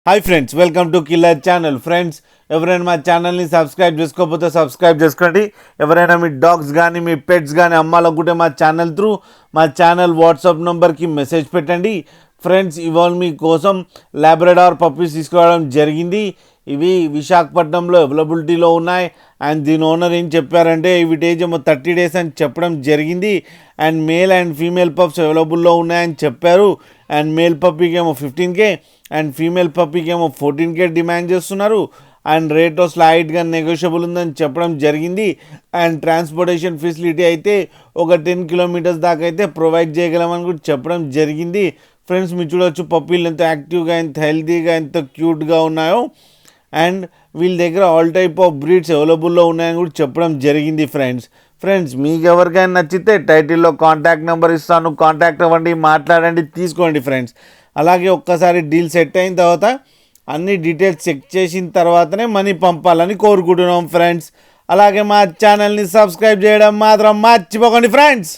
Hi friends, welcome to killer channel. Friends, ఎవరైనా మా ఛానల్ని సబ్స్క్రైబ్ చేసుకోకపోతే సబ్స్క్రైబ్ చేసుకోండి. ఎవరైనా మీ డాగ్స్ కానీ మీ పెట్స్ కానీ అమ్మాలనుకుంటే మా ఛానల్ త్రూ మా ఛానల్ వాట్సాప్ నెంబర్కి మెసేజ్ పెట్టండి. ఫ్రెండ్స్, ఇవాళ మీకోసం లాబ్రడార్ పప్పీస్ తీసుకోవడం జరిగింది. ఇవి విశాఖపట్నంలో అవైలబిలిటీలో ఉన్నాయి. అండ్ దీని ఓనర్ ఏం చెప్పారంటే వీటి ఏజ్ ఏమో 30 days అని చెప్పడం జరిగింది. And male and female pups అవైలబుల్లో ఉన్నాయని చెప్పారు. అండ్ మేల్ పప్పీకి ఏమో 15K అండ్ ఫీమేల్ పప్పీకి ఏమో 14K డిమాండ్ చేస్తున్నారు. అండ్ రేట్ స్లైట్గా నెగోషియబుల్ ఉందని చెప్పడం జరిగింది. అండ్ ట్రాన్స్పోర్టేషన్ ఫెసిలిటీ అయితే ఒక 10 kilometers దాకా అయితే ప్రొవైడ్ చేయగలమని కూడా చెప్పడం జరిగింది. ఫ్రెండ్స్, మీరు చూడవచ్చు పప్పీలు ఎంత యాక్టివ్గా, ఎంత హెల్తీగా, ఎంత క్యూట్గా ఉన్నాయో. అండ్ వీళ్ళ దగ్గర ఆల్ టైప్ ఆఫ్ బ్రీడ్స్ అవైలబుల్లో ఉన్నాయని కూడా చెప్పడం జరిగింది. ఫ్రెండ్స్ మీకు ఎవరికైనా నచ్చితే టైటిల్లో కాంటాక్ట్ నెంబర్ ఇస్తాను, కాంటాక్ట్ అవ్వండి, మాట్లాడండి, తీసుకోండి. ఫ్రెండ్స్, అలాగే ఒక్కసారి డీల్ సెట్ అయిన తర్వాత అన్ని డీటెయిల్స్ చెక్ చేసిన తర్వాతనే మనీ పంపాలని కోరుకుంటున్నాం. ఫ్రెండ్స్, అలాగే మా ఛానల్ని సబ్స్క్రైబ్ చేయడం మాత్రం మర్చిపోకండి. ఫ్రెండ్స్.